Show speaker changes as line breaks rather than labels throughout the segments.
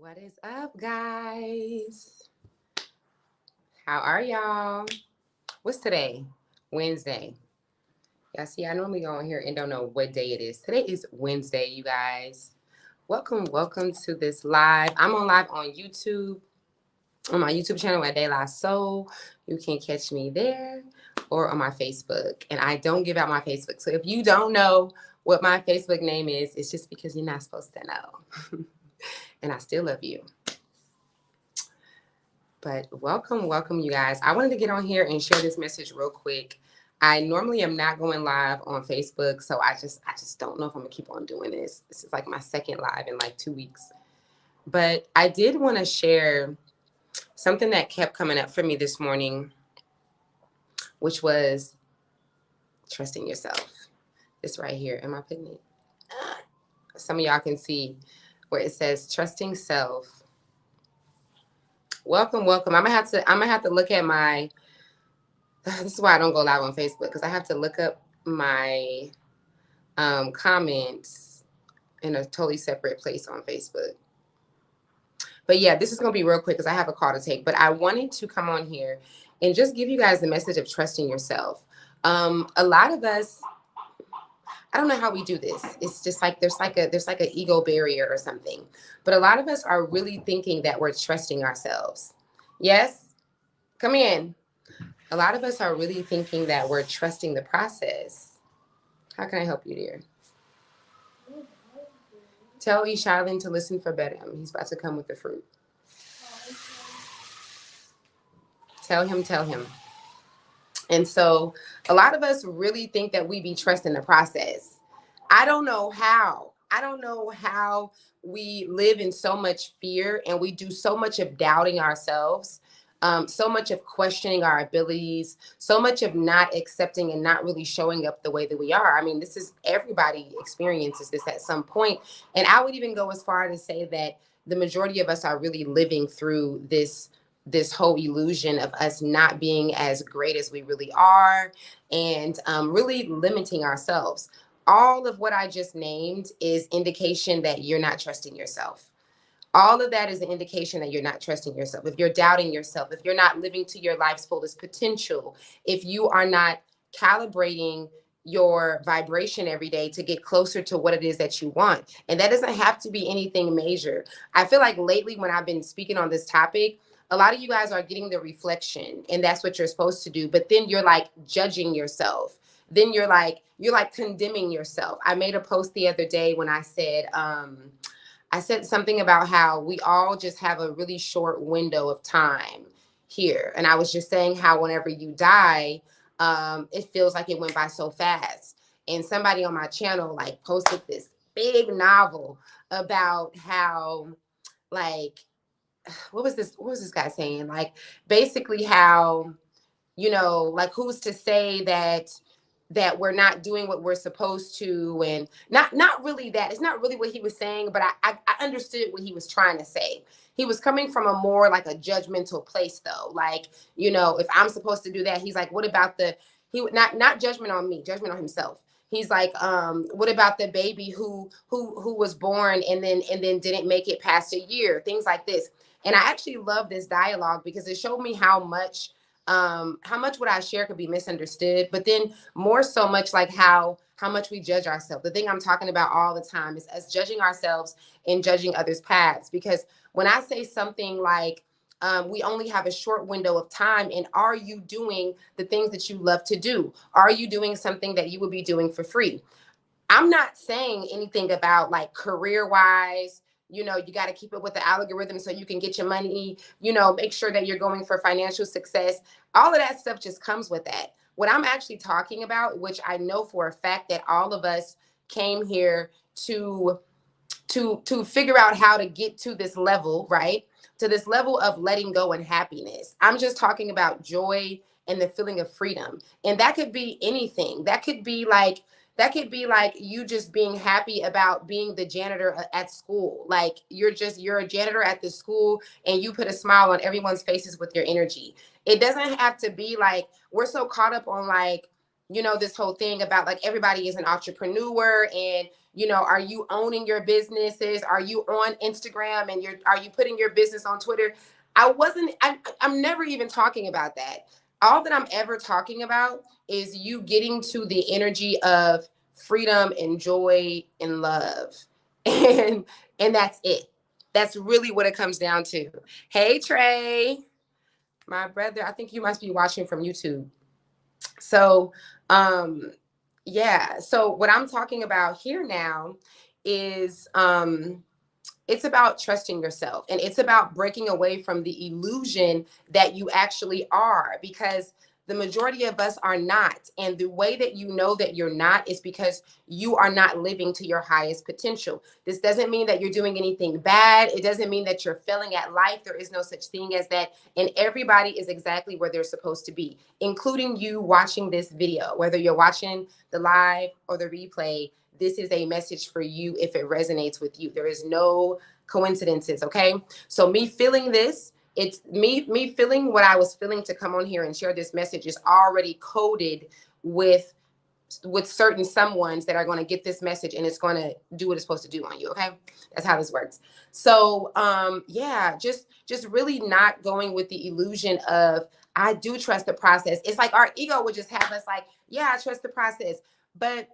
What is up, guys? How are y'all? What's today? Wednesday. Y'all see, I normally go on here and don't know what day it is. Today is Wednesday, you guys. Welcome to this live. I'm on live on YouTube, on my YouTube channel at De La Soul. You can catch me there or on my Facebook. And I don't give out my Facebook. So if you don't know what my Facebook name is, it's just because you're not supposed to know. And I still love you. But welcome, you guys. I wanted to get on here and share this message real quick. I normally am not going live on Facebook, so I just don't know if I'm gonna keep on doing this. This is like my second live in like 2 weeks. But I did want to share something that kept coming up for me this morning, which was trusting yourself. This right here. Am I putting it? Some of y'all can see where it says trusting self. Welcome. I'm gonna have to look at my. This is why I don't go live on Facebook, because I have to look up my comments in a totally separate place on Facebook. But yeah, this is gonna be real quick because I have a call to take. But I wanted to come on here and just give you guys the message of trusting yourself. A lot of us, I don't know how we do this. It's just like there's like an ego barrier or something. But a lot of us are really thinking that we're trusting ourselves. Yes, come in. A lot of us are really thinking that we're trusting the process. How can I help you, dear? Tell Ishailin to listen for Bedham. He's about to come with the fruit. Tell him. And so a lot of us really think that we be trusting the process. I don't know how. We live in so much fear and we do so much of doubting ourselves. So much of questioning our abilities, so much of not accepting and not really showing up the way that we are. I mean, this is everybody experiences this at some point. And I would even go as far to say that the majority of us are really living through this whole illusion of us not being as great as we really are, and really limiting ourselves. All of what I just named is indication that you're not trusting yourself. All of that is an indication that you're not trusting yourself. If you're doubting yourself, if you're not living to your life's fullest potential, if you are not calibrating your vibration every day to get closer to what it is that you want. And that doesn't have to be anything major. I feel like lately when I've been speaking on this topic, a lot of you guys are getting the reflection, and that's what you're supposed to do. But then you're like judging yourself. Then you're like condemning yourself. I made a post the other day when I said something about how we all just have a really short window of time here. And I was just saying how whenever you die, it feels like it went by so fast. And somebody on my channel like posted this big novel about how, like, what was this guy saying? Like, basically how, like, who's to say that we're not doing what we're supposed to, and not really that. It's not really what he was saying, but I understood what he was trying to say. He was coming from a more like a judgmental place though. Like, if I'm supposed to do that, he's like, what about not judgment on me, judgment on himself. He's like, what about the baby who was born and then didn't make it past a year, things like this. And I actually love this dialogue because it showed me how much what I share could be misunderstood, but then more so much like how much we judge ourselves. The thing I'm talking about all the time is us judging ourselves and judging others' paths. Because when I say something like, we only have a short window of time, and are you doing the things that you love to do? Are you doing something that you would be doing for free? I'm not saying anything about like career wise, you got to keep it with the algorithm so you can get your money, make sure that you're going for financial success. All of that stuff just comes with that. What I'm actually talking about, which I know for a fact that all of us came here to figure out how to get to this level, right? To this level of letting go and happiness. I'm just talking about joy and the feeling of freedom. And that could be anything. That could be like you just being happy about being the janitor at school. Like you're a janitor at the school and you put a smile on everyone's faces with your energy. It doesn't have to be like, we're so caught up on like, this whole thing about like everybody is an entrepreneur and You know, are you owning your businesses? Are you on Instagram and are you putting your business on Twitter? I'm never even talking about that. All that I'm ever talking about is you getting to the energy of freedom and joy and love. And that's it. That's really what it comes down to. Hey Trey, my brother, I think you must be watching from YouTube. So, um, yeah. So what I'm talking about here now is it's about trusting yourself, and it's about breaking away from the illusion that you actually are, because the majority of us are not. And the way that you know that you're not is because you are not living to your highest potential. This doesn't mean that you're doing anything bad. It doesn't mean that you're failing at life. There is no such thing as that. And everybody is exactly where they're supposed to be, including you watching this video, whether you're watching the live or the replay. This is a message for you if it resonates with you. There is no coincidences, okay? So me feeling this, it's me feeling what I was feeling to come on here and share this message is already coded with certain someones that are going to get this message, and it's going to do what it's supposed to do on you, okay? That's how this works. So yeah, just really not going with the illusion of I do trust the process. It's like our ego would just have us like, yeah, I trust the process. But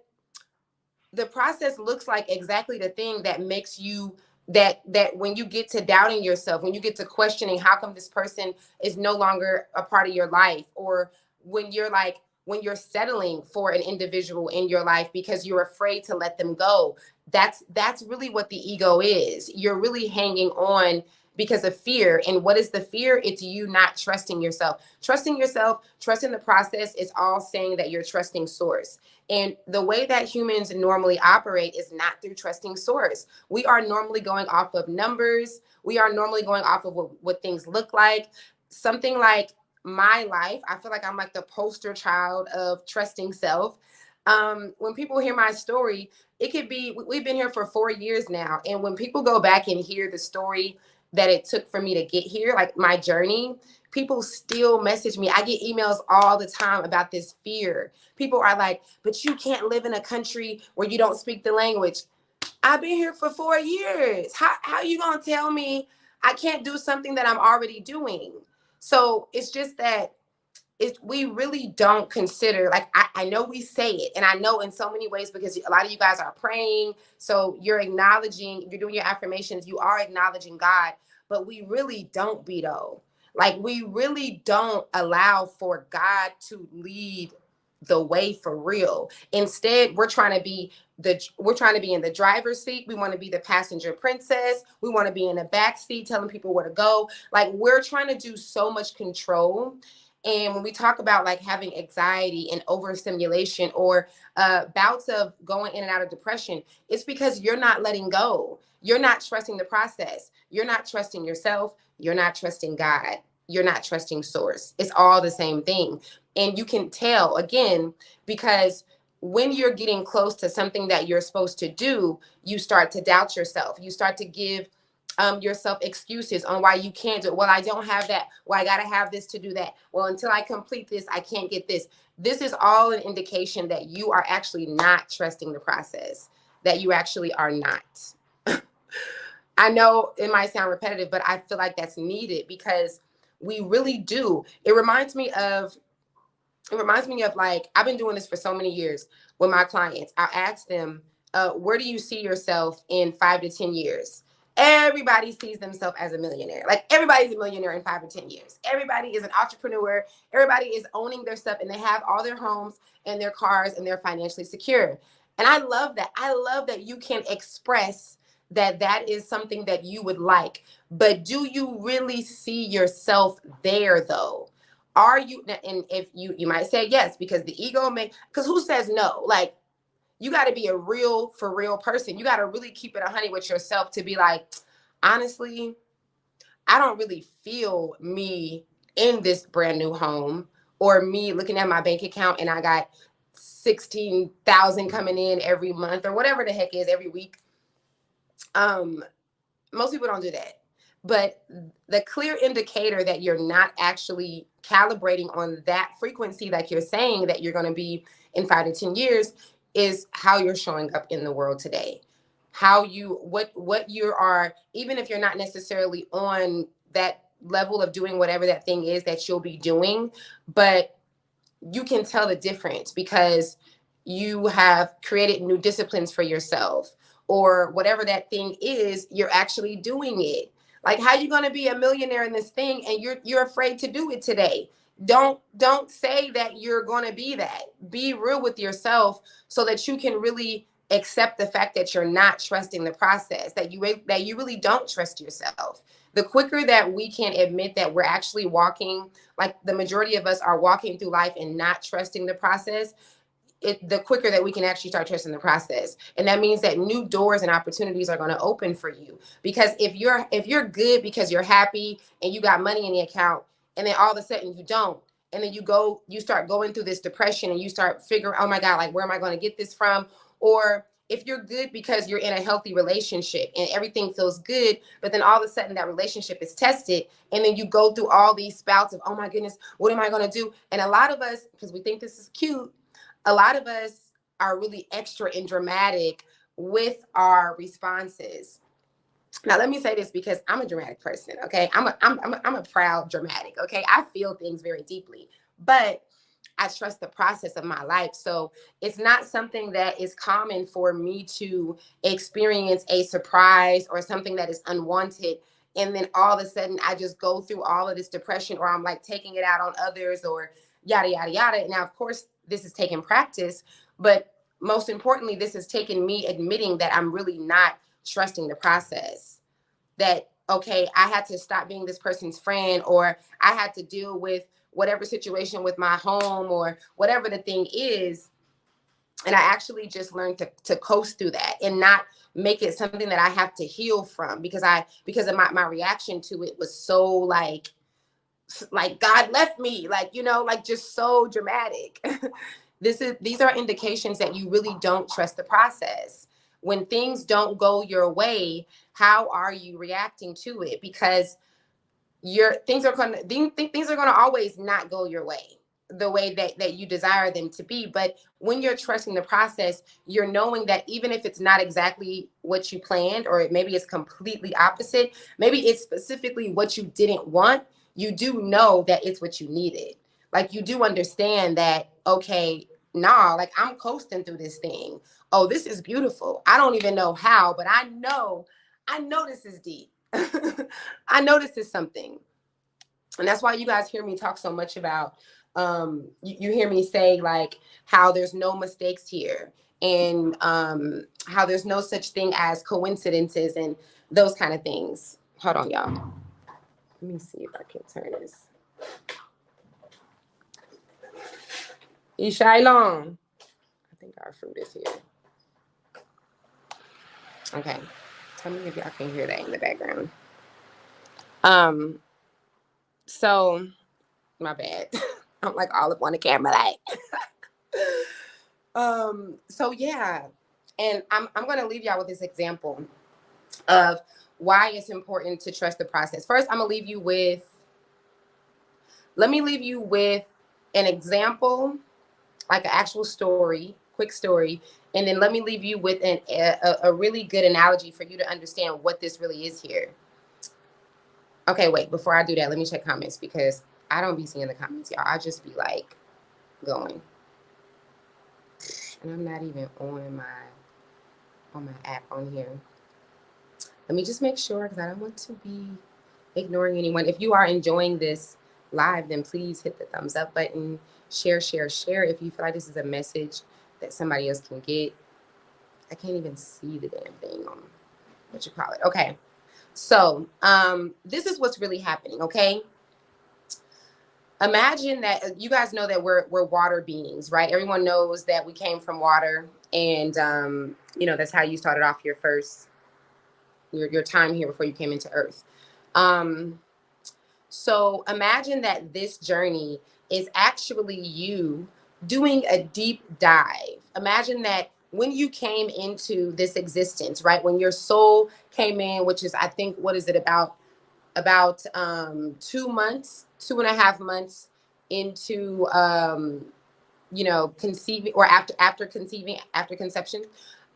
the process looks like exactly the thing that makes you that when you get to doubting yourself, when you get to questioning how come this person is no longer a part of your life, or when you're settling for an individual in your life because you're afraid to let them go. That's really what the ego is. You're really hanging on because of fear. And what is the fear? It's you not trusting yourself. Trusting yourself, trusting the process is all saying that you're trusting source. And the way that humans normally operate is not through trusting source. We are normally going off of numbers. We are normally going off of what things look like. Something like my life, I feel like I'm like the poster child of trusting self. When people hear my story, it could be, we've been here for 4 years now. And when people go back and hear the story that it took for me to get here, like my journey, people still message me. I get emails all the time about this fear. People are like, but you can't live in a country where you don't speak the language. I've been here for 4 years. How you gonna tell me I can't do something that I'm already doing? So it's just that we really don't consider, like I know we say it, and I know in so many ways because a lot of you guys are praying, so you're acknowledging, you're doing your affirmations, you are acknowledging God, but we really don't be though. Like we really don't allow for God to lead the way for real. Instead, we're trying to be in the driver's seat. We want to be the passenger princess. We want to be in the back seat telling people where to go. Like we're trying to do so much control. And when we talk about like having anxiety and overstimulation or bouts of going in and out of depression, it's because you're not letting go. You're not trusting the process. You're not trusting yourself. You're not trusting God. You're not trusting source. It's all the same thing. And you can tell again, because when you're getting close to something that you're supposed to do, you start to doubt yourself. You start to give yourself excuses on why you can't do it. Well, I don't have that. Well, I got to have this to do that. Well, until I complete this, I can't get this. This is all an indication that you are actually not trusting the process, that you actually are not. I know it might sound repetitive, but I feel like that's needed because we really do. It reminds me of like, I've been doing this for so many years with my clients. I'll ask them, where do you see yourself in 5 to 10 years? Everybody sees themselves as a millionaire. Like everybody's a millionaire in 5 or 10 years. Everybody is an entrepreneur. Everybody is owning their stuff and they have all their homes and their cars and they're financially secure. And I love that. I love that you can express that that is something that you would like. But do you really see yourself there though? Are you, and if you might say yes, because the ego because who says no? Like, you got to be a real for real person. You got to really keep it 100 with yourself to be like, honestly, I don't really feel me in this brand new home, or me looking at my bank account and I got 16,000 coming in every month or whatever the heck is every week. Most people don't do that. But the clear indicator that you're not actually calibrating on that frequency, like you're saying that you're going to be in 5 to 10 years, is how you're showing up in the world today. How you, what you are, even if you're not necessarily on that level of doing whatever that thing is that you'll be doing, but you can tell the difference because you have created new disciplines for yourself, or whatever that thing is, you're actually doing it. Like, how you going to be a millionaire in this thing and you're afraid to do it today? Don't say that you're going to be that. Be real with yourself so that you can really accept the fact that you're not trusting the process, that you really don't trust yourself. The quicker that we can admit that we're actually walking, like the majority of us are walking through life and not trusting the process, the quicker that we can actually start trusting the process. And that means that new doors and opportunities are going to open for you. Because if you're good because you're happy and you got money in the account, and then all of a sudden you don't, and then you start going through this depression and you start figuring, oh my God, like, where am I going to get this from? Or if you're good because you're in a healthy relationship and everything feels good, but then all of a sudden that relationship is tested, and then you go through all these spouts of, oh my goodness, what am I going to do? And a lot of us, because we think this is cute, a lot of us are really extra and dramatic with our responses. Now, let me say this because I'm a dramatic person. Okay. I'm a proud dramatic. Okay. I feel things very deeply, but I trust the process of my life. So it's not something that is common for me to experience a surprise or something that is unwanted. And then all of a sudden I just go through all of this depression, or I'm like taking it out on others, or yada, yada, yada. Now, of course, this is taking practice, but most importantly, this has taken me admitting that I'm really not trusting the process. That, okay, I had to stop being this person's friend, or I had to deal with whatever situation with my home, or whatever the thing is. And I actually just learned to coast through that and not make it something that I have to heal from, because of my reaction to it was so like God left me, like, like just so dramatic. These are indications that you really don't trust the process. When things don't go your way, how are you reacting to it? Because your things are going to things are going to always not go your way the way that you desire them to be. But when you're trusting the process, you're knowing that even if it's not exactly what you planned, or maybe it's completely opposite, maybe it's specifically what you didn't want, you do know that it's what you needed. Like, you do understand that, okay, nah, like, I'm coasting through this thing. Oh, this is beautiful. I don't even know how, but I know this is deep. I know this is something. And that's why you guys hear me talk so much about, you hear me say, like, how there's no mistakes here, and how there's no such thing as coincidences and those kind of things. Hold on, y'all. Let me see if I can turn this. Ishailon. I think our fruit is here. Okay. Tell me if y'all can hear that in the background. So my bad. I'm like all up on the camera, like. So yeah. And I'm gonna leave y'all with this example of why it's important to trust the process. First, let me leave you with an example, like an actual story, quick story, and then let me leave you with a really good analogy for you to understand what this really is here. Okay, wait, before I do that, let me check comments, because I don't be seeing the comments, y'all. I just be like going. And I'm not even on my app on here. Let me just make sure, because I don't want to be ignoring anyone. If you are enjoying this live, then please hit the thumbs up button, share, share, share. If you feel like this is a message that somebody else can get. I can't even see the damn thing on what you call it. Okay. So this is what's really happening, okay? Imagine that you guys know that we're water beings, right? Everyone knows that we came from water, and that's how you started off your time here before you came into Earth. So imagine that this journey is actually you doing a deep dive. Imagine that when you came into this existence, right? When your soul came in, which is, I think, what is it, about 2 months, 2.5 months into conceiving, or after conceiving, after conception,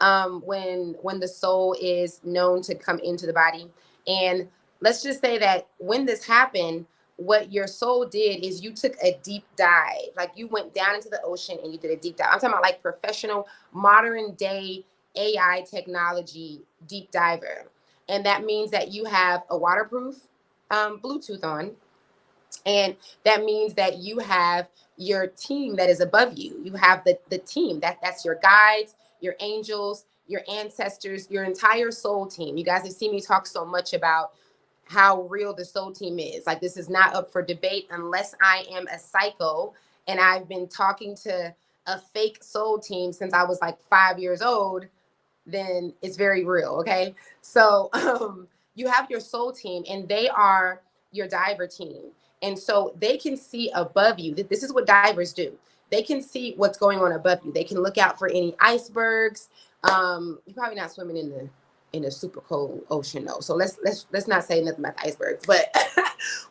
when the soul is known to come into the body. And let's just say that when this happened, what your soul did is you took a deep dive. Like, you went down into the ocean and you did a deep dive. I'm talking about like professional, modern day AI technology deep diver. And that means that you have a waterproof Bluetooth on, and that means that you have your team that is above you. You have the team that's your guides, your angels, your ancestors, your entire soul team. You guys have seen me talk so much about how real the soul team is. Like, this is not up for debate unless I am a psycho and I've been talking to a fake soul team since I was like 5 years old, then it's very real. Okay. So you have your soul team, and they are your diver team. And so they can see above you. This is what divers do. They can see what's going on above you. They can look out for any icebergs. You're probably not swimming in a super cold ocean though. So let's not say nothing about the icebergs, but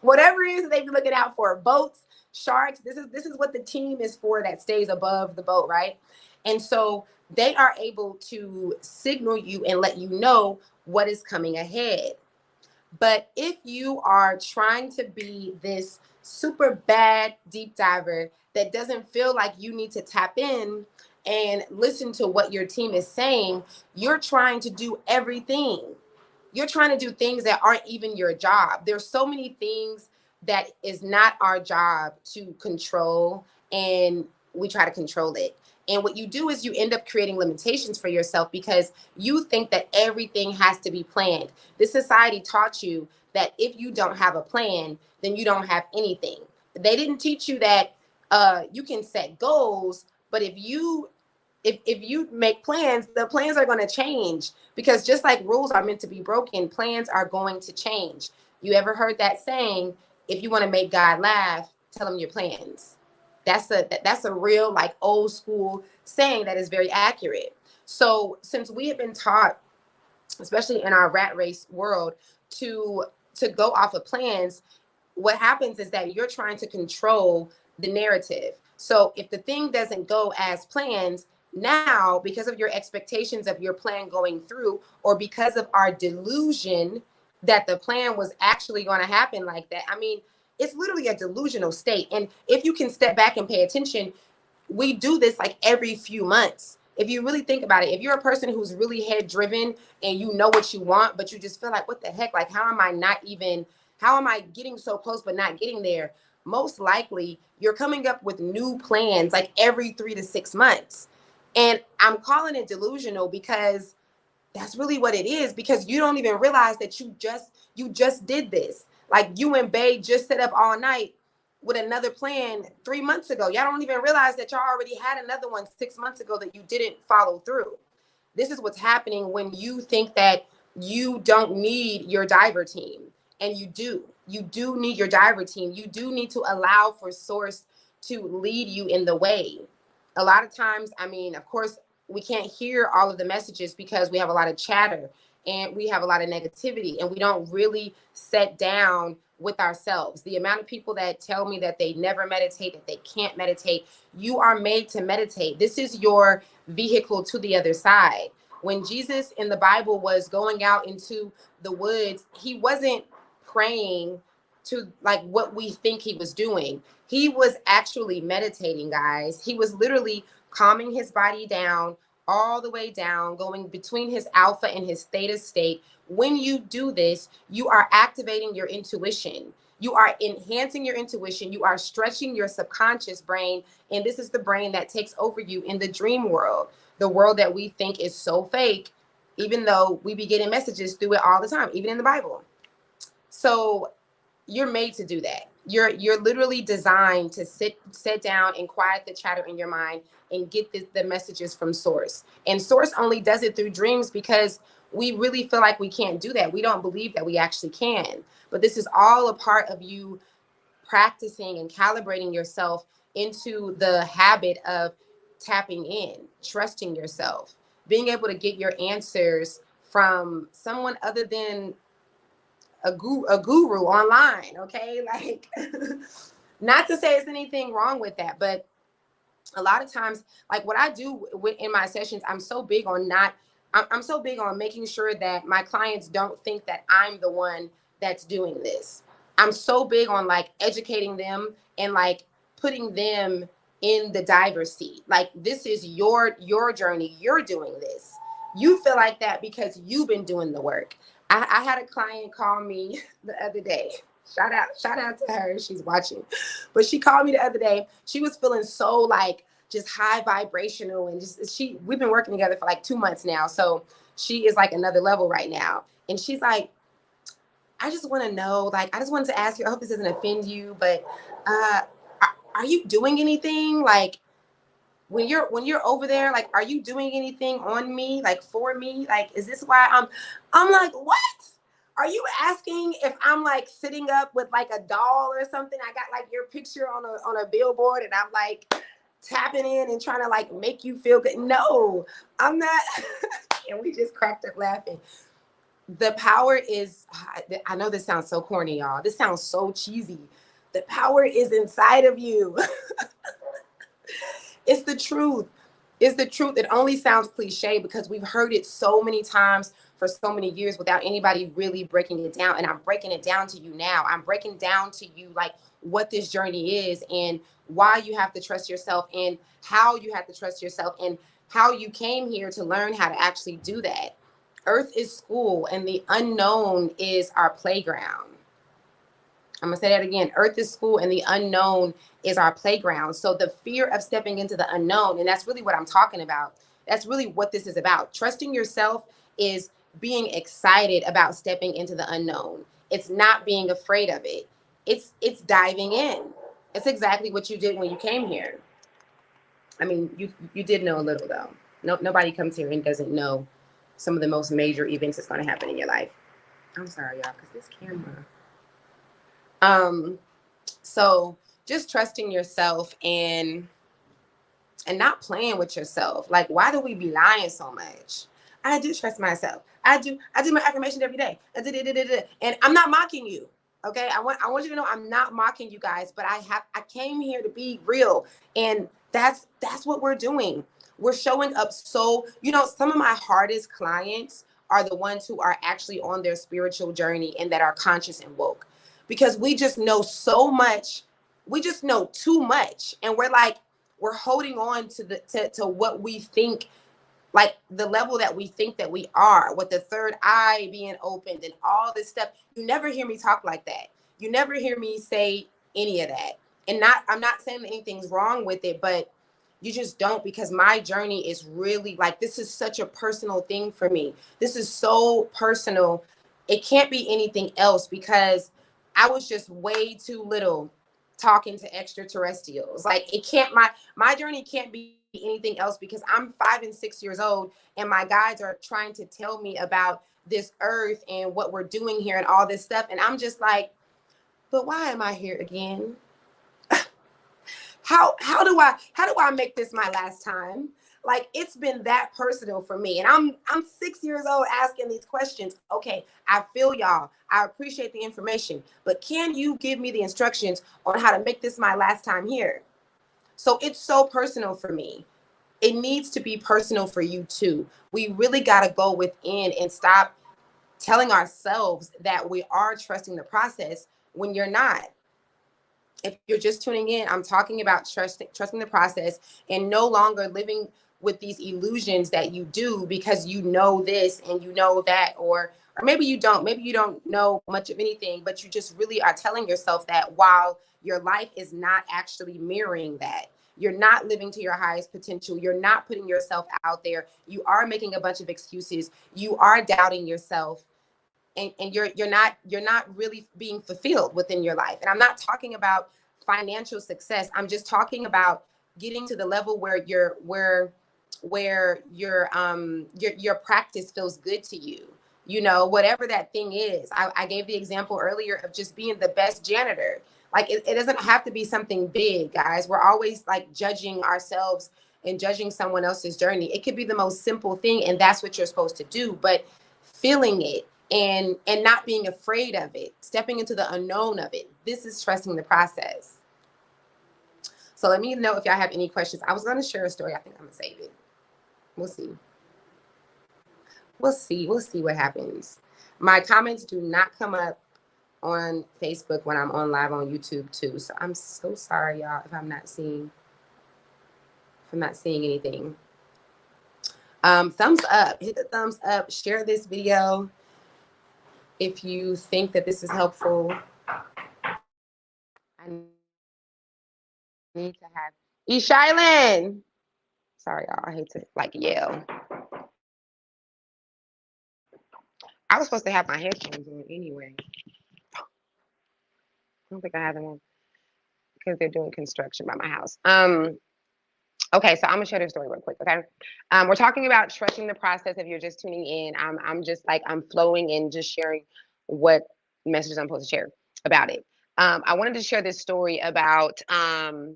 whatever it is that they be looking out for, boats, sharks. This is what the team is for, that stays above the boat, right? And so they are able to signal you and let you know what is coming ahead. But if you are trying to be this super bad deep diver that doesn't feel like you need to tap in and listen to what your team is saying, you're trying to do everything. You're trying to do things that aren't even your job. There's so many things that is not our job to control, and we try to control it. And what you do is you end up creating limitations for yourself because you think that everything has to be planned. This society taught you that if you don't have a plan, then you don't have anything. They didn't teach you that you can set goals, but if you make plans, the plans are going to change, because just like rules are meant to be broken, plans are going to change. You ever heard that saying, if you want to make God laugh, tell him your plans? That's a real, like, old school saying that is very accurate. So since we have been taught, especially in our rat race world, to go off of plans, what happens is that you're trying to control the narrative. So if the thing doesn't go as planned, now, because of your expectations of your plan going through, or because of our delusion that the plan was actually going to happen like that, I mean, it's literally a delusional state. And if you can step back and pay attention, we do this like every few months. If you really think about it, if you're a person who's really head driven and you know what you want, but you just feel like, what the heck? Like, how am I getting so close but not getting there? Most likely you're coming up with new plans like every 3 to 6 months. And I'm calling it delusional because that's really what it is, because you don't even realize that you just did this. Like, you and Bae just set up all night with another plan 3 months ago. Y'all don't even realize that y'all already had another one 6 months ago that you didn't follow through. This is what's happening when you think that you don't need your diver team. And you do. You do need your diver team. You do need to allow for source to lead you in the way. A lot of times, I mean, of course, we can't hear all of the messages because we have a lot of chatter and we have a lot of negativity, and we don't really sit down with ourselves. The amount of people that tell me that they never meditate, that they can't meditate, you are made to meditate. This is your vehicle to the other side. When Jesus in the Bible was going out into the woods, he wasn't praying to like what we think he was doing. He was actually meditating, guys. He was literally calming his body down, all the way down, going between his alpha and his theta state. When you do this, you are activating your intuition. You are enhancing your intuition. You are stretching your subconscious brain. And this is the brain that takes over you in the dream world, the world that we think is so fake, even though we be getting messages through it all the time, even in the Bible. So you're made to do that. You're literally designed to sit down and quiet the chatter in your mind and get the messages from source. And source only does it through dreams because we really feel like we can't do that. We don't believe that we actually can. But this is all a part of you practicing and calibrating yourself into the habit of tapping in, trusting yourself, being able to get your answers from someone other than a guru online. Okay, like not to say there's anything wrong with that, but A lot of times, like what I do in my sessions, I'm so big on not, I'm so big on making sure that my clients don't think that I'm the one that's doing this. I'm so big on like educating them and like putting them in the driver's seat. Like this is your journey. You're doing this. You feel like that because you've been doing the work. I had a client call me the other day. Shout out to her. She's watching. But she called me the other day. She was feeling so like just high vibrational and just we've been working together for like 2 months now. So she is like another level right now. And she's like, I just want to know, like, I just wanted to ask you, I hope this doesn't offend you, but are you doing anything like when you're over there, like, are you doing anything on me, like for me? Like, is this why I'm like, what? Are you asking if I'm like sitting up with like a doll or something? I got like your picture on a billboard and I'm like tapping in and trying to like make you feel good. No, I'm not. And we just cracked up laughing. The power is, I know this sounds so corny, y'all. This sounds so cheesy. The power is inside of you. It's the truth. It's the truth. It only sounds cliche because we've heard it so many times for so many years without anybody really breaking it down. And I'm breaking it down to you now. I'm breaking down to you like what this journey is and why you have to trust yourself and how you have to trust yourself and how you came here to learn how to actually do that. Earth is school and the unknown is our playground. I'm gonna say that again. Earth is school and the unknown is our playground. So the fear of stepping into the unknown, and that's really what I'm talking about. That's really what this is about. Trusting yourself is being excited about stepping into the unknown. It's not being afraid of it. It's diving in. It's exactly what you did when you came here. I mean, you did know a little though. No, nobody comes here and doesn't know some of the most major events that's going to happen in your life. I'm sorry, y'all, because this camera. So just trusting yourself and not playing with yourself. Like, why do we be lying so much? I do trust myself. I do my affirmations every day. And I'm not mocking you. Okay. I want you to know I'm not mocking you guys, but I came here to be real. And that's what we're doing. We're showing up. So, some of my hardest clients are the ones who are actually on their spiritual journey and that are conscious and woke, because we just know so much. We just know too much. And we're holding on to what we think, like the level that we think that we are, with the third eye being opened and all this stuff. You never hear me talk like that. You never hear me say any of that. And I'm not saying that anything's wrong with it, but you just don't, because my journey is really like, this is such a personal thing for me. This is so personal. It can't be anything else, because I was just way too little talking to extraterrestrials. Like, it can't, my journey can't be anything else, because I'm 5 and 6 years old and my guides are trying to tell me about this earth and what we're doing here and all this stuff. And I'm just like, but why am I here again? How do I make this my last time? Like, it's been that personal for me. And I'm 6 years old asking these questions. Okay, I feel y'all. I appreciate the information, but can you give me the instructions on how to make this my last time here? So it's so personal for me. It needs to be personal for you too. We really got to go within and stop telling ourselves that we are trusting the process when you're not. If you're just tuning in, I'm talking about trusting the process and no longer living with these illusions that you do because you know this and you know that, or maybe you don't. Maybe you don't know much of anything, but you just really are telling yourself that, while your life is not actually mirroring that. You're not living to your highest potential. You're not putting yourself out there. You are making a bunch of excuses. You are doubting yourself. And you're not really being fulfilled within your life. And I'm not talking about financial success. I'm just talking about getting to the level where your practice feels good to you. Whatever that thing is. I gave the example earlier of just being the best janitor. Like, it doesn't have to be something big, guys. We're always like judging ourselves and judging someone else's journey. It could be the most simple thing, and that's what you're supposed to do. But feeling it and not being afraid of it, stepping into the unknown of it. This is trusting the process. So let me know if y'all have any questions. I was going to share a story. I think I'm going to save it. We'll see. We'll see what happens. My comments do not come up on Facebook when I'm on live on YouTube too. So I'm so sorry, y'all, if I'm not seeing anything. Thumbs up, hit the thumbs up, share this video if you think that this is helpful. I need to have Eshylin. Sorry, y'all. I hate to like yell. I was supposed to have my headphones on anyway. I don't think I have them on because they're doing construction by my house. Okay, so I'm gonna share this story real quick. Okay, we're talking about trusting the process. If you're just tuning in, I'm just like I'm flowing and just sharing what messages I'm supposed to share about it. I wanted to share this story about a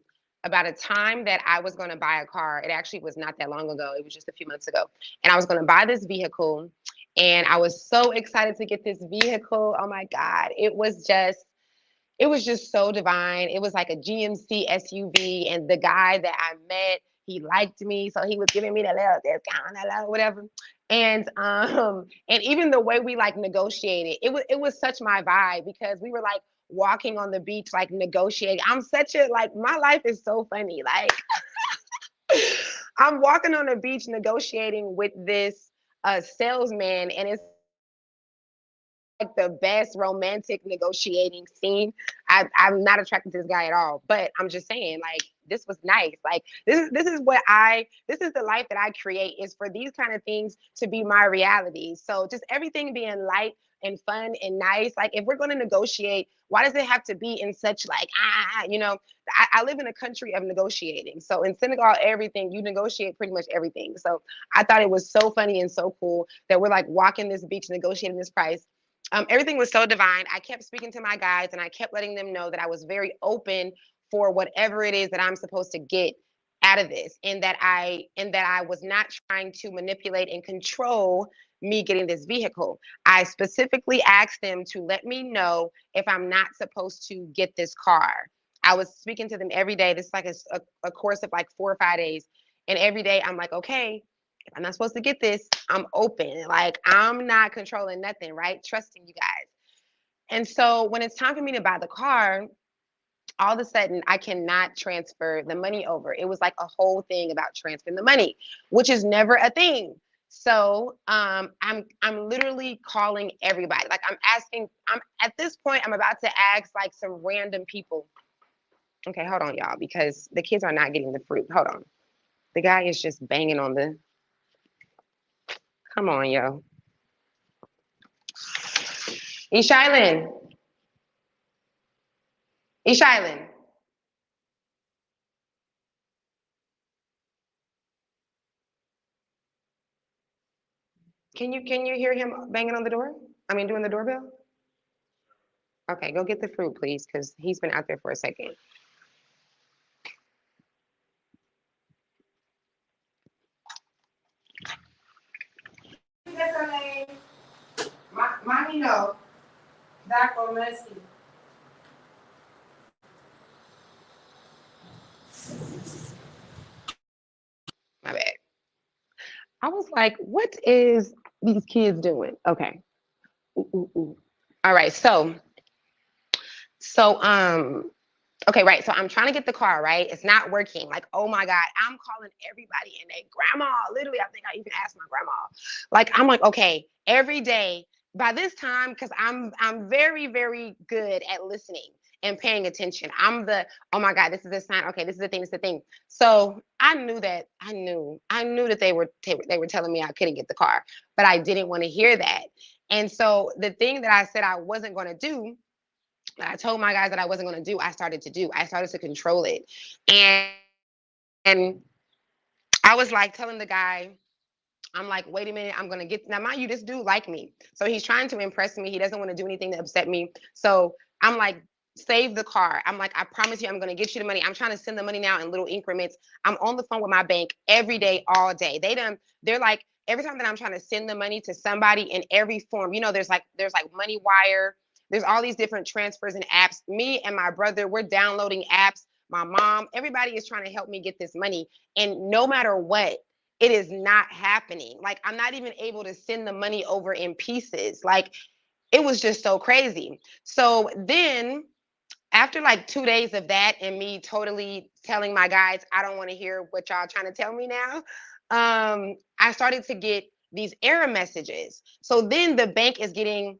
time that I was going to buy a car. It actually was not that long ago. It was just a few months ago, and I was going to buy this vehicle, and I was so excited to get this vehicle. Oh my God, it was just so divine. It was like a GMC SUV, and the guy that I met, he liked me, so he was giving me the little discount, whatever. And even the way we like negotiated, it was such my vibe because we were like walking on the beach, like negotiating. I'm such a like my life is so funny. Like I'm walking on the beach negotiating with this salesman, and it's like the best romantic negotiating scene. I'm not attracted to this guy at all, but I'm just saying, like, this was nice. Like, this is the life that I create, is for these kind of things to be my reality. So just everything being light and fun and nice. Like, if we're going to negotiate, why does it have to be in such like I live in a country of negotiating. So in Senegal, everything you negotiate pretty much everything. So I thought it was so funny and so cool that we're like walking this beach negotiating this price. Everything was so divine. I kept speaking to my guys and I kept letting them know that I was very open for whatever it is that I'm supposed to get out of this, and that I was not trying to manipulate and control me getting this vehicle. I specifically asked them to let me know if I'm not supposed to get this car. I was speaking to them every day. This is like a course of like 4 or 5 days. And every day I'm like, okay, if I'm not supposed to get this, I'm open. Like I'm not controlling nothing, right? Trusting you guys. And so when it's time for me to buy the car, all of a sudden I cannot transfer the money over. It was like a whole thing about transferring the money, which is never a thing. So I'm literally calling everybody. Like I'm at this point, I'm about to ask like some random people. Okay, hold on, y'all, because the kids are not getting the fruit. Hold on. The guy is just banging on the. Come on, yo. Eshylin. Eshylin. Can you hear him banging on the door? I mean, doing the doorbell? Okay, go get the fruit, please, because he's been out there for a second. Mommy, no. That for mercy. My bad. I was like, what is these kids doing? Okay. Ooh, ooh, ooh. All right. So, okay, right. So I'm trying to get the car, right? It's not working. Like, oh my God, I'm calling everybody and they grandma. Literally, I think I even asked my grandma. Like, I'm like, okay, every day. By this time, because I'm very, very good at listening and paying attention. I'm the, oh my God, this is the sign. Okay, this is the thing, this is the thing. So I knew that they were telling me I couldn't get the car, but I didn't want to hear that. And so the thing that I said I wasn't going to do, that I told my guys that I wasn't going to do, I started to do. I started to control it. And I was like telling the guy, I'm like, wait a minute, I'm going to get, now mind you, this dude like me. So he's trying to impress me. He doesn't want to do anything to upset me. So I'm like, save the car. I'm like, I promise you, I'm going to get you the money. I'm trying to send the money now in little increments. I'm on the phone with my bank every day, all day. They're like, every time that I'm trying to send the money to somebody in every form, there's like Money Wire. There's all these different transfers and apps. Me and my brother, we're downloading apps my mom, everybody is trying to help me get this money. And no matter what, it is not happening. Like, I'm not even able to send the money over in pieces. Like, it was just so crazy. So then after like 2 days of that and me totally telling my guys, I don't want to hear what y'all trying to tell me now, I started to get these error messages. So then the bank is getting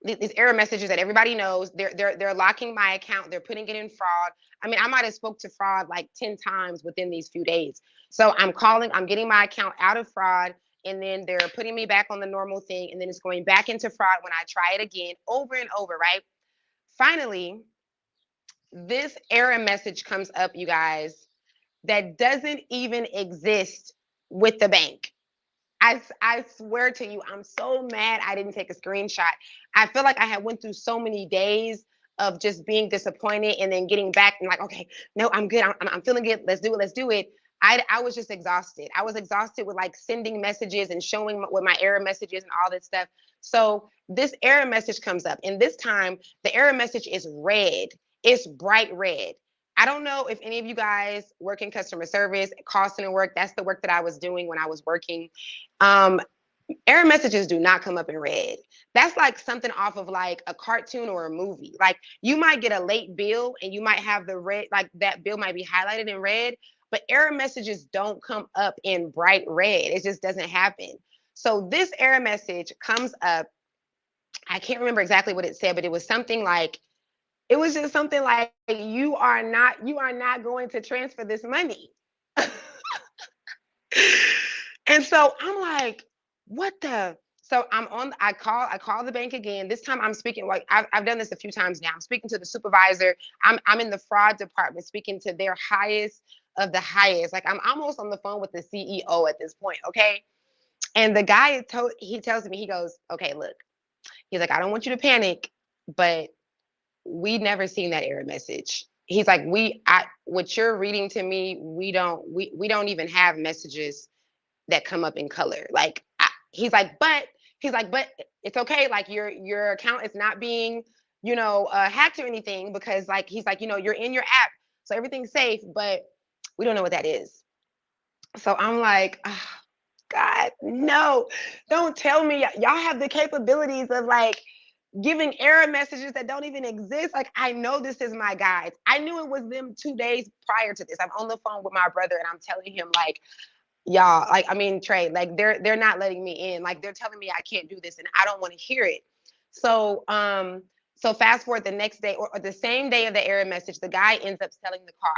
these error messages that everybody knows. They're locking my account. They're putting it in fraud. I mean, I might have spoke to fraud like 10 times within these few days. So I'm calling, I'm getting my account out of fraud, and then they're putting me back on the normal thing, and then it's going back into fraud when I try it again over and over, right? Finally, this error message comes up, you guys, that doesn't even exist with the bank. I swear to you, I'm so mad I didn't take a screenshot. I feel like I had went through so many days of just being disappointed and then getting back and like, okay, no, I'm good. I'm feeling good. Let's do it. Let's do it. I was just exhausted. I was exhausted with like sending messages and showing what my error messages and all this stuff. So this error message comes up, and this time the error message is red. It's bright red. I don't know if any of you guys work in customer service, call center work. That's the work that I was doing when I was working. Um, Error messages do not come up in red. That's like something off of like a cartoon or a movie. Like, you might get a late bill and you might have the red, like that bill might be highlighted in red, but error messages don't come up in bright red. It just doesn't happen. So this error message comes up. I can't remember exactly what it said, but it was something like, it was just something like, you are not going to transfer this money. And so I'm like, what the? So I call the bank again. This time I'm speaking, like I've done this a few times now. I'm speaking to the supervisor. I'm in the fraud department speaking to their highest of the highest. Like, I'm almost on the phone with the CEO at this point, okay? And the guy he tells me, he goes, okay, look. He's like, I don't want you to panic, but we never seen that error message. He's like, what you're reading to me, we don't even have messages that come up in color. Like, he's like, but it's okay. Like, your account is not being, hacked or anything, because like, he's like, you're in your app, so everything's safe, but we don't know what that is. So I'm like, oh, God, no, don't tell me y'all have the capabilities of like giving error messages that don't even exist. Like, I know this is my guys. I knew it was them 2 days prior to this. I'm on the phone with my brother and I'm telling him like, y'all, like, I mean, Trey, like, they're not letting me in. Like, they're telling me I can't do this and I don't want to hear it. So fast forward the next day, or the same day of the error message, the guy ends up selling the car.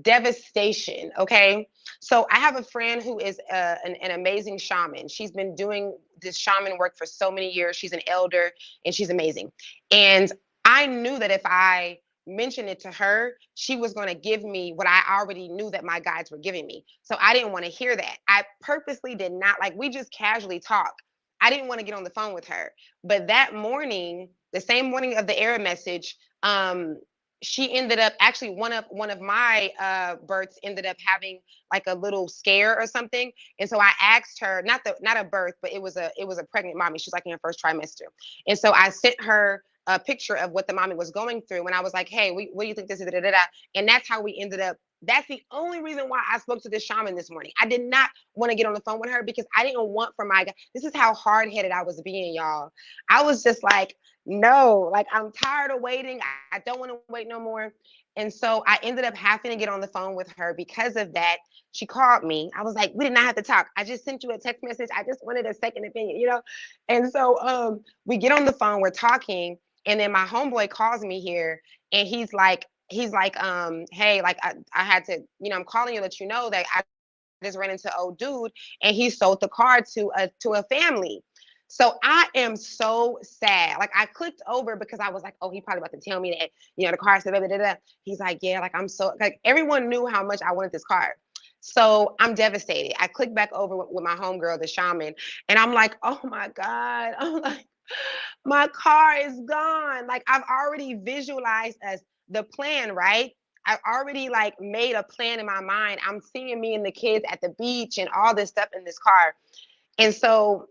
Devastation. Okay. So I have a friend who is an amazing shaman. She's been doing this shaman work for so many years. She's an elder and she's amazing. And I knew that if I mentioned it to her, she was going to give me what I already knew that my guides were giving me. So I didn't want to hear that. I purposely did not, like, we just casually talk. I didn't want to get on the phone with her. But that morning, the same morning of the error message, she ended up, actually, one of my births ended up having like a little scare or something. And so I asked her, not a birth, but it was a pregnant mommy. She's like in her first trimester. And so I sent her a picture of what the mommy was going through, and I was like, hey, what do you think this is? Da, da, da, da. And that's how we ended up. That's the only reason why I spoke to this shaman this morning. I did not want to get on the phone with her because I didn't want for my, this is how hard-headed I was being, y'all. I was just like, no, like, I'm tired of waiting. I don't want to wait no more. And so I ended up having to get on the phone with her because of that. She called me. I was like, we did not have to talk. I just sent you a text message. I just wanted a second opinion. And so we get on the phone, we're talking, and then my homeboy calls me here, and he's like, hey, like, I had to, I'm calling you to let you know that I just ran into old dude and he sold the car to a family. So I am so sad. Like, I clicked over because I was like, oh, he probably about to tell me that, the car said, da, da, da, da. He's like, yeah, like, I'm so, like, everyone knew how much I wanted this car. So I'm devastated. I click back over with my homegirl, the shaman, and I'm like, oh my God. I'm like, my car is gone. Like, I've already visualized as the plan, right? I already like made a plan in my mind. I'm seeing me and the kids at the beach and all this stuff in this car. And so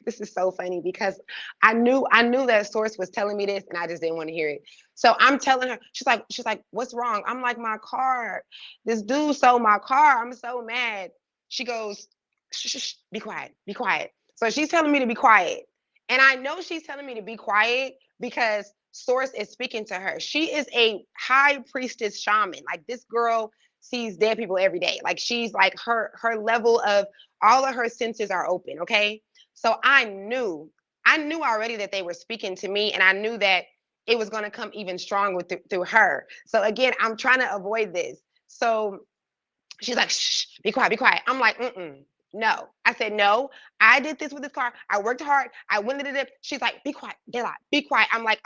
this is so funny because I knew that source was telling me this and I just didn't want to hear it. So I'm telling her, she's like, what's wrong? I'm like, my car. This dude sold my car. I'm so mad. She goes, shh, shh, shh, be quiet, be quiet. So she's telling me to be quiet. And I know she's telling me to be quiet because Source is speaking to her. She is a high priestess shaman. Like this girl sees dead people every day. Like she's like her level of all of her senses are open, okay? So I knew already that they were speaking to me and I knew that it was going to come even stronger through her. So again, I'm trying to avoid this. So she's like, shh, be quiet, be quiet. I'm like, no. I said, no, I did this with this car. I worked hard. I went to the. She's like, be quiet, get out, be quiet. I'm like,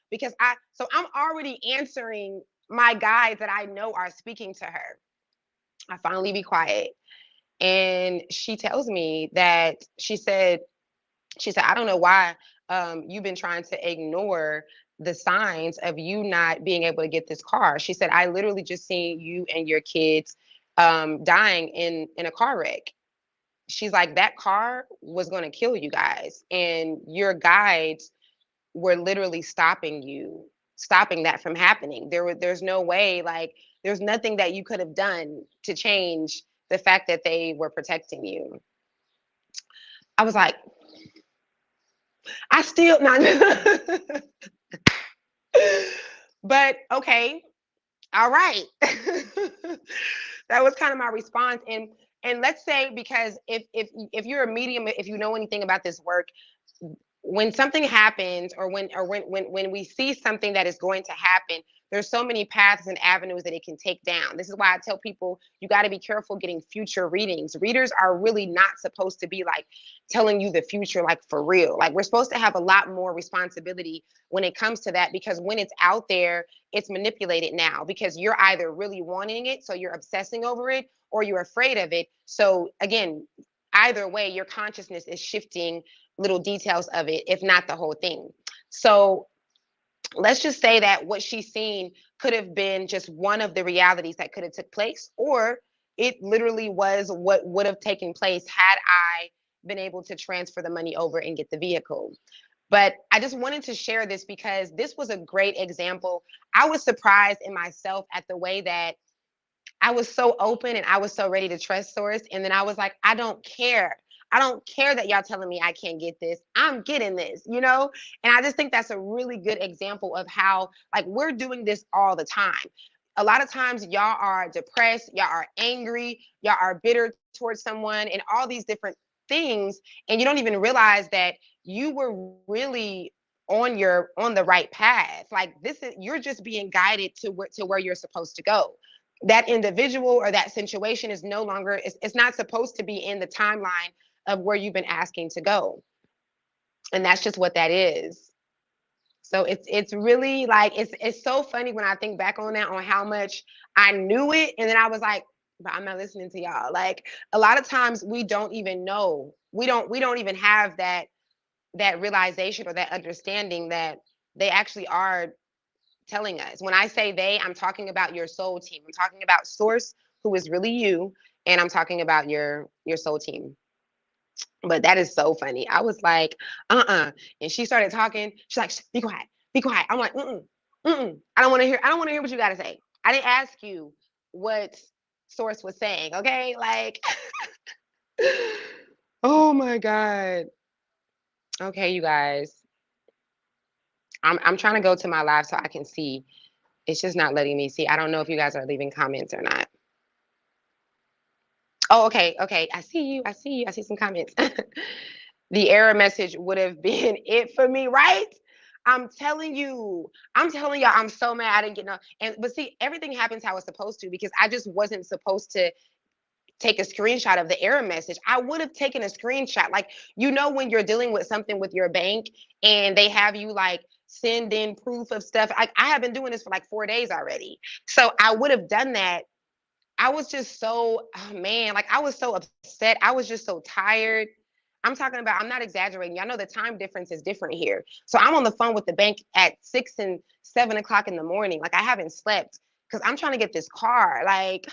because so I'm already answering my guys that I know are speaking to her. I finally be quiet. And she tells me that she said, I don't know why you've been trying to ignore the signs of you not being able to get this car. She said, I literally just seen you and your kids dying in a car wreck. She's like, that car was going to kill you guys. And your guides were literally stopping that from happening. There's no way, like, there's nothing that you could have done to change the fact that they were protecting you. I was like, I still not. But okay, all right. That was kind of my response. And let's say, because if you're a medium, if you know anything about this work, when something happens, or when we see something that is going to happen, there's so many paths and avenues that it can take down. This is why I tell people you got to be careful getting future readings. Readers are really not supposed to be like telling you the future, like for real. Like we're supposed to have a lot more responsibility when it comes to that, because when it's out there, it's manipulated now because you're either really wanting it, so you're obsessing over it, or you're afraid of it. So again, either way, your consciousness is shifting little details of it, if not the whole thing. So let's just say that what she's seen could have been just one of the realities that could have took place, or it literally was what would have taken place had I been able to transfer the money over and get the vehicle. But I just wanted to share this because this was a great example. I was surprised in myself at the way that I was so open and I was so ready to trust Source. And then I was like, I don't care. I don't care that y'all telling me I can't get this. I'm getting this, you know? And I just think that's a really good example of how, like, we're doing this all the time. A lot of times, y'all are depressed, y'all are angry, y'all are bitter towards someone, and all these different things. And you don't even realize that you were really on the right path. Like, this is, you're just being guided to where you're supposed to go. That individual or that situation is no longer, it's not supposed to be in the timeline of where you've been asking to go. And that's just what that is. So it's really like, it's so funny when I think back on that, on how much I knew it, and then I was like, but I'm not listening to y'all. Like a lot of times we don't even know, we don't even have that realization or that understanding that they actually are telling us. When I say they, I'm talking about your soul team. I'm talking about Source, who is really you, and I'm talking about your soul team. But that is so funny. I was like, and she started talking. She's like, be quiet, be quiet. I'm like, I don't want to hear. I don't want to hear what you got to say. I didn't ask you what Source was saying. Okay, like, oh my god. Okay, you guys. I'm trying to go to my live so I can see. It's just not letting me see. I don't know if you guys are leaving comments or not. Oh, okay, okay. I see you. I see you. I see some comments. The error message would have been it for me, right? I'm telling you. I'm telling y'all, I'm so mad I didn't get no. And but see, everything happens how it's supposed to, because I just wasn't supposed to take a screenshot of the error message. I would have taken a screenshot. Like, when you're dealing with something with your bank and they have you like send in proof of stuff. I have been doing this for like 4 days already. So I would have done that. I was just so, oh man, like I was so upset. I was just so tired. I'm talking about, I'm not exaggerating. Y'all know the time difference is different here. So I'm on the phone with the bank at 6 and 7 o'clock in the morning. Like I haven't slept because I'm trying to get this car. Like,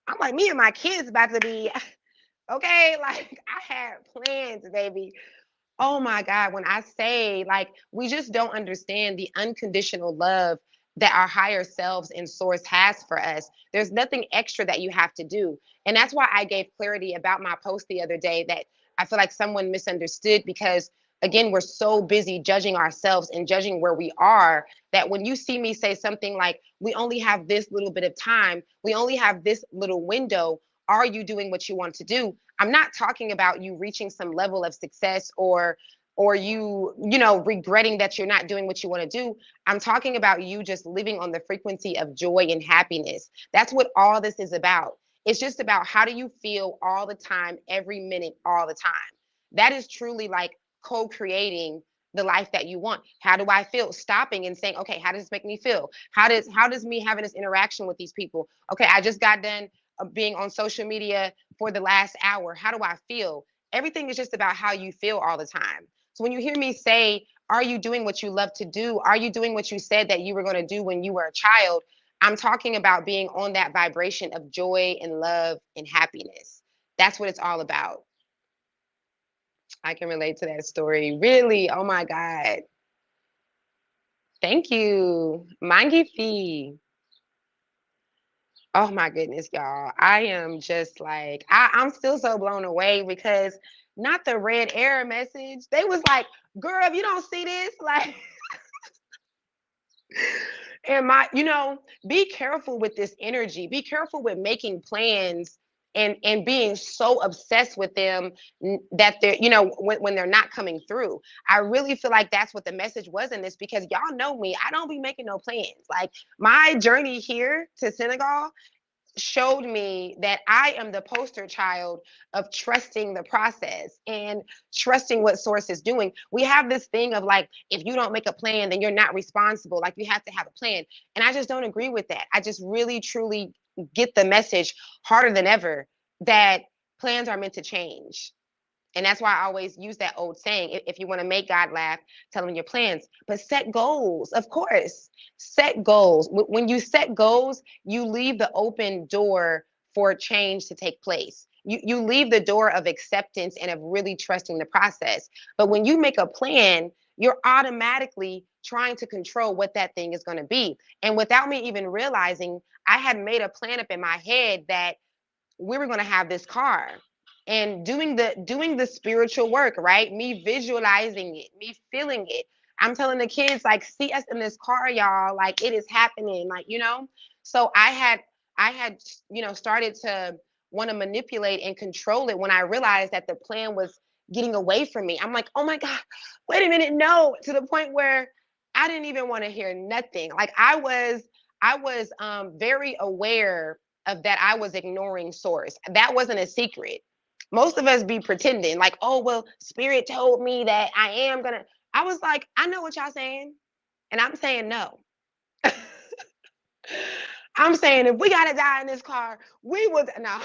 I'm like, me and my kids about to be okay. Like I had plans, baby. Oh my God, when I say like we just don't understand the unconditional love that our higher selves and source has for us. There's nothing extra that you have to do. And that's why I gave clarity about my post the other day that I feel like someone misunderstood because again, we're so busy judging ourselves and judging where we are that when you see me say something like, we only have this little bit of time, we only have this little window, are you doing what you want to do? I'm not talking about you reaching some level of success or you know regretting that you're not doing what you want to do. I'm talking about you just living on the frequency of joy and happiness. That's what all this is about. It's just about how do you feel all the time, every minute, all the time. That is truly like co-creating the life that you want. How do I feel? Stopping and saying, okay, how does this make me feel? How does me having this interaction with these people? Okay, I just got done being on social media for the last hour. How do I feel? Everything is just about how you feel all the time. So when you hear me say, are you doing what you love to do? Are you doing what you said that you were going to do when you were a child? I'm talking about being on that vibration of joy and love and happiness. That's what it's all about. I can relate to that story. Really? Oh my God. Thank you. Mangi Fee. Oh my goodness, y'all. I am just like, I'm still so blown away because not the red error message. They was like, girl, if you don't see this, like, and be careful with this energy. Be careful with making plans and being so obsessed with them that they're, when they're not coming through. I really feel like that's what the message was in this because y'all know me. I don't be making no plans. Like my journey here to Senegal showed me that I am the poster child of trusting the process and trusting what source is doing. We have this thing of like, if you don't make a plan, then you're not responsible. Like you have to have a plan. And I just don't agree with that. I just really, truly get the message harder than ever that plans are meant to change. And that's why I always use that old saying, if you want to make God laugh, tell him your plans. But set goals, of course. Set goals. When you set goals, you leave the open door for change to take place. You leave the door of acceptance and of really trusting the process. But when you make a plan, you're automatically trying to control what that thing is going to be. And without me even realizing, I had made a plan up in my head that we were going to have this car and doing the spiritual work, right? Me visualizing it, me feeling it. I'm telling the kids like, see us in this car, y'all, like it is happening, like, so I had started to want to manipulate and control it when I realized that the plan was getting away from me. I'm like, oh my God, wait a minute, no, to the point where I didn't even want to hear nothing. Like I was very aware of that. I was ignoring source. That wasn't a secret. Most of us be pretending like, oh, well, spirit told me that I am gonna. I was like, I know what y'all saying, and I'm saying no. I'm saying if we gotta die in this car, we would no.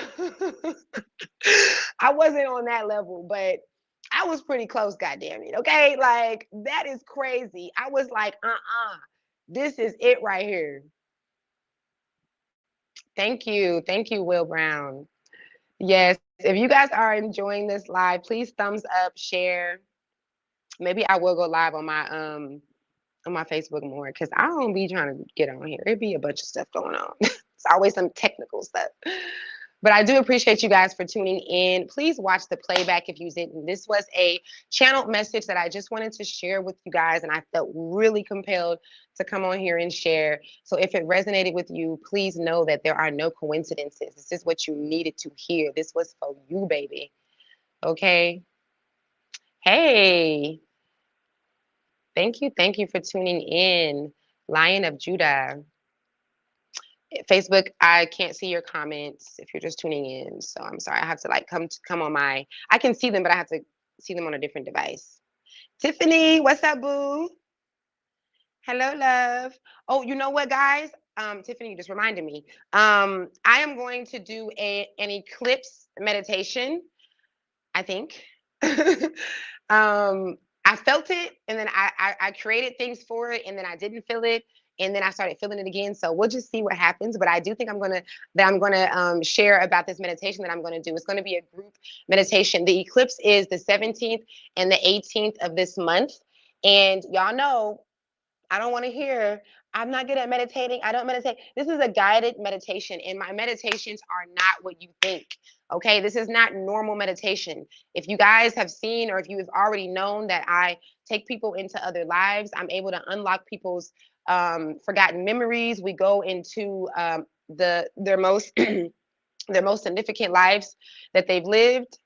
I wasn't on that level, but I was pretty close, goddamn it. Okay, like that is crazy. I was like, this is it right here. Thank you, Will Brown. Yes, if you guys are enjoying this live, please thumbs up, share. Maybe I will go live on my Facebook more because I don't be trying to get on here. It be a bunch of stuff going on. It's always some technical stuff. But I do appreciate you guys for tuning in. Please watch the playback if you didn't. This was a channeled message that I just wanted to share with you guys, and I felt really compelled to come on here and share. So if it resonated with you, please know that there are no coincidences. This is what you needed to hear. This was for you, baby. Okay? Hey, thank you for tuning in. Lion of Judah. Facebook, I can't see your comments if you're just tuning in. So I'm sorry. I have to like come on my. I can see them, but I have to see them on a different device. Tiffany, what's up, boo? Hello, love. Oh, you know what, guys? Tiffany just reminded me. I am going to do an eclipse meditation. I think. I I felt it, and then I created things for it, and then I didn't feel it, and then I started feeling it again. So we'll just see what happens. But I do think I'm gonna share about this meditation that I'm gonna do. It's gonna be a group meditation. The eclipse is the 17th and the 18th of this month, and y'all know I don't want to hear, I'm not good at meditating. I don't meditate. This is a guided meditation, and my meditations are not what you think. Okay. This is not normal meditation. If you guys have seen, or if you have already known that I take people into other lives, I'm able to unlock people's forgotten memories. We go into their most their most significant lives that they've lived,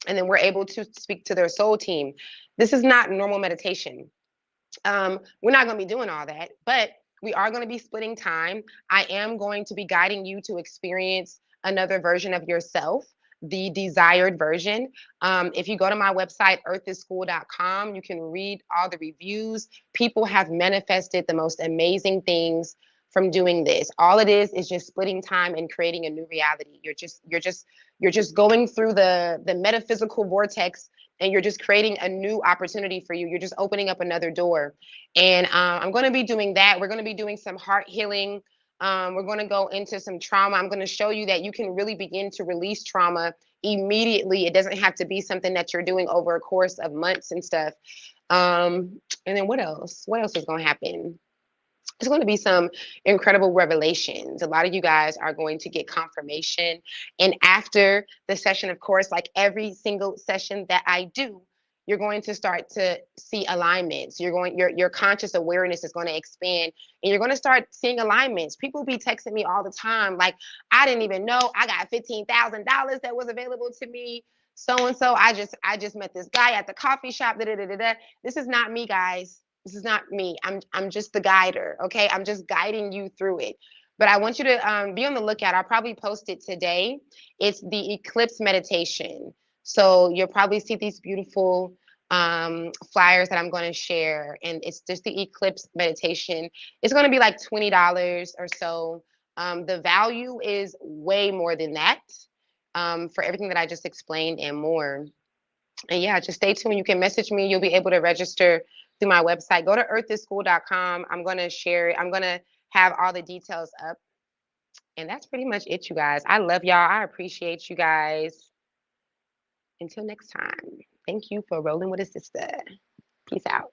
and then we're able to speak to their soul team. This is not normal meditation. We're not going to be doing all that, but we are going to be splitting time. I am going to be guiding you to experience another version of yourself, the desired version. If you go to my website, earthisschool.com, you can read all the reviews. People have manifested the most amazing things from doing this. All it is just splitting time and creating a new reality. You're just going through the metaphysical vortex, and you're just creating a new opportunity for you. You're just opening up another door. And I'm going to be doing that. We're going to be doing some heart healing. We're going to go into some trauma. I'm going to show you that you can really begin to release trauma immediately. It doesn't have to be something that you're doing over a course of months and stuff. And then what else? What else is going to happen? There's going to be some incredible revelations. A lot of you guys are going to get confirmation. And after the session, of course, like every single session that I do, you're going to start to see alignments. Your conscious awareness is going to expand, and you're going to start seeing alignments. People be texting me all the time, like, I didn't even know I got $15,000 that was available to me. So and so, I just met this guy at the coffee shop. Da, da, da, da, da. This is not me, guys. This is not me. I'm just the guider. Okay, I'm just guiding you through it. But I want you to be on the lookout. I'll probably post it today. It's the eclipse meditation. So you'll probably see these beautiful flyers that I'm going to share, and it's just the eclipse meditation. It's going to be like $20 or so. The value is way more than that for everything that I just explained and more. And yeah, just stay tuned. You can message me. You'll be able to register through my website. Go to earthisschool.com. I'm going to share it. I'm going to have all the details up. And that's pretty much it, you guys. I love y'all. I appreciate you guys. Until next time, thank you for rolling with a sister. Peace out.